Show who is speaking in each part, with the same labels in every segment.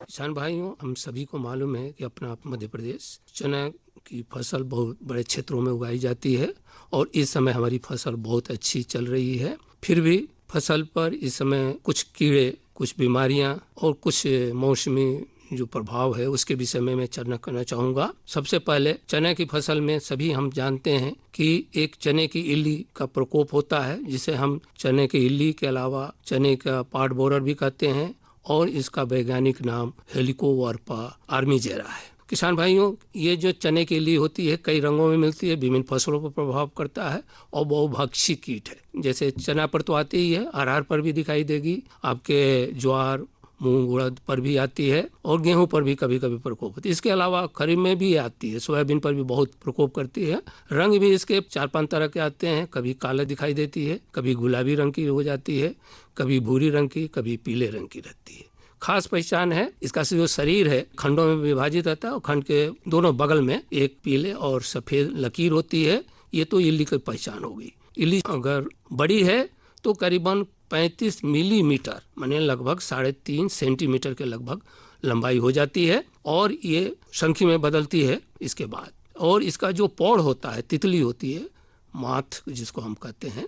Speaker 1: किसान भाइयों, हम सभी को मालूम है कि अपना मध्य प्रदेश चना की फसल बहुत बड़े क्षेत्रों में उगाई जाती है और इस समय हमारी फसल बहुत अच्छी चल रही है। फिर भी फसल पर इस समय कुछ कीड़े, कुछ बीमारियां और कुछ मौसमी जो प्रभाव है उसके विषय में मैं चर्चा करना चाहूँगा। सबसे पहले चने की फसल में सभी हम जानते हैं कि एक चने की इल्ली का प्रकोप होता है, जिसे हम चने की इल्ली के अलावा चने का पार्ट बोरर भी कहते हैं और इसका वैज्ञानिक नाम हेलिकोवर्पा आर्मीजेरा है। किसान भाइयों, ये जो चने की इल्ली होती है कई रंगों में मिलती है, विभिन्न फसलों पर प्रभाव करता है और बहुभक्षी कीट है। जैसे चना पर तो आती ही है, अरहर पर भी दिखाई देगी, आपके ज्वार, मूंग, उड़द पर भी आती है और गेहूं पर भी कभी कभी प्रकोप होती है। इसके अलावा खरीफ में भी आती है, सोयाबीन पर भी बहुत प्रकोप करती है। रंग भी इसके 4-5 तरह के आते हैं, कभी काले दिखाई देती है, कभी गुलाबी रंग की हो जाती है, कभी भूरी रंग की, कभी पीले रंग की रहती है। खास पहचान है इसका जो शरीर है खंडों में विभाजित रहता है और खंड के दोनों बगल में एक पीले और सफेद लकीर होती है। ये तो इल्ली की पहचान होगी। इल्ली अगर बड़ी है तो करीबन 35 मिलीमीटर माने लगभग 3.5 सेंटीमीटर के लगभग लंबाई हो जाती है और ये शंखी में बदलती है इसके बाद। और इसका जो पौड़ होता है, तितली होती है, माथ जिसको हम कहते हैं,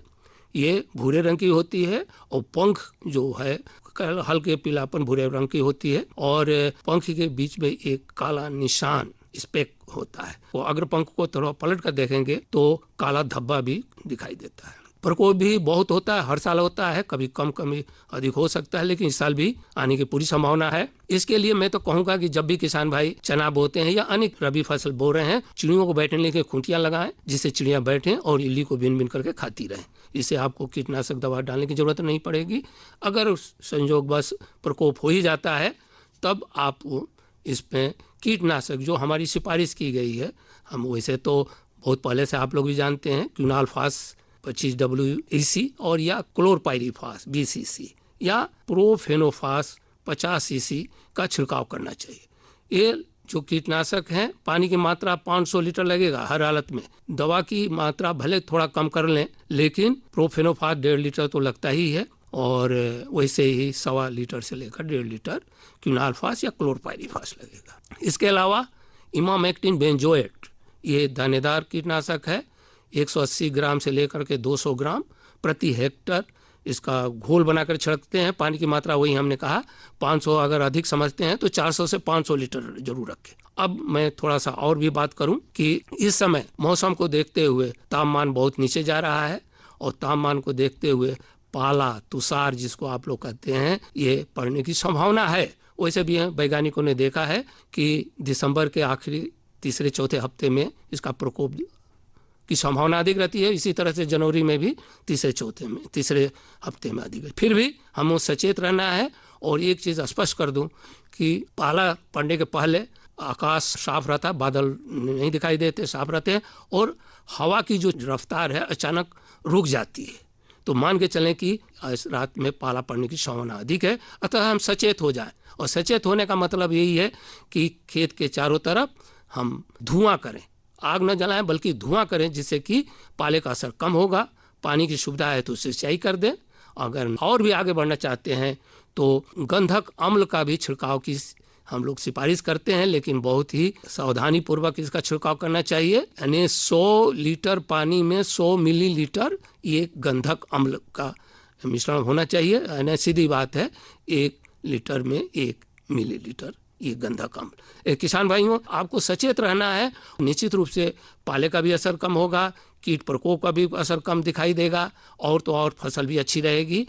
Speaker 1: ये भूरे रंग की होती है और पंख जो है हल्के पीलापन भूरे रंग की होती है और पंख के बीच में एक काला निशान स्पेक होता है। वो अग्र पंख को थोड़ा पलट कर देखेंगे तो काला धब्बा भी दिखाई देता है। प्रकोप भी बहुत होता है, हर साल होता है, कभी कम कभी अधिक हो सकता है, लेकिन इस साल भी आने की पूरी संभावना है। इसके लिए मैं तो कहूँगा कि जब भी किसान भाई चना बोते हैं या अन्य रबी फसल बो रहे हैं, चिड़ियों को बैठने के खूंटियां लगाएं जिससे चिड़ियां बैठें और इल्ली को बिन बिन करके खाती रहें। इससे आपको कीटनाशक दवा डालने की जरूरत नहीं पड़ेगी। अगर संयोगवश प्रकोप हो ही जाता है तब आप इसमें कीटनाशक जो हमारी सिफारिश की गई है, हम वैसे तो बहुत पहले से आप लोग भी जानते हैं, क्विनाल्फास 25 WEC और या क्लोरपाइरीफास 20 cc या प्रोफेनोफास 50 cc का छिड़काव करना चाहिए। ये जो कीटनाशक हैं, पानी की मात्रा 500 लीटर लगेगा हर हालत में। दवा की मात्रा भले थोड़ा कम कर लें, लेकिन प्रोफेनोफास 1.5 लीटर तो लगता ही है और वैसे ही 1.25 लीटर से लेकर 1.5 लीटर क्विनाल्फास या क्लोरपाइरीफास लगेगा। इसके अलावा इमामेक्टिन बेंजोएट, ये दानेदार कीटनाशक है, 180 ग्राम से लेकर के 200 ग्राम प्रति हेक्टर इसका घोल बनाकर छिड़कते हैं। पानी की मात्रा वही हमने कहा 500, अगर अधिक समझते हैं तो 400 से 500 लीटर जरूर रखें। अब मैं थोड़ा सा और भी बात करूं कि इस समय मौसम को देखते हुए तापमान बहुत नीचे जा रहा है और तापमान को देखते हुए पाला, तुषार जिसको आप लोग कहते हैं, ये पड़ने की संभावना है। वैसे भी वैज्ञानिकों ने देखा है कि दिसंबर के आखिरी 3-4 हफ्ते में इसका प्रकोप की संभावना अधिक रहती है। इसी तरह से जनवरी में भी तीसरे हफ्ते में अधिक है। फिर भी हमें सचेत रहना है। और एक चीज़ स्पष्ट कर दूं कि पाला पड़ने के पहले आकाश साफ रहता है, बादल नहीं दिखाई देते, साफ रहते हैं और हवा की जो रफ्तार है अचानक रुक जाती है। तो मान के चलें कि इस रात में पाला पड़ने की संभावना अधिक है, अतः हम सचेत हो जाएं। और सचेत होने का मतलब यही है कि खेत के चारों तरफ हम धुआं करें, आग न जलाएं बल्कि धुआं करें, जिससे कि पाले का असर कम होगा। पानी की सुविधा है तो सिंचाई कर दें। अगर और भी आगे बढ़ना चाहते हैं तो गंधक अम्ल का भी छिड़काव की हम लोग सिफारिश करते हैं, लेकिन बहुत ही सावधानी पूर्वक इसका छिड़काव करना चाहिए। यानी 100 लीटर पानी में 100 मिलीलीटर ये गंधक अम्ल का मिश्रण होना चाहिए। यानी सीधी बात है, 1 लीटर में 1 मिलीलीटर ये गंधक अम्ल। किसान भाइयों, आपको सचेत रहना है। निश्चित रूप से पाले का भी असर कम होगा, कीट प्रकोप का भी असर कम दिखाई देगा और तो और फसल भी अच्छी रहेगी।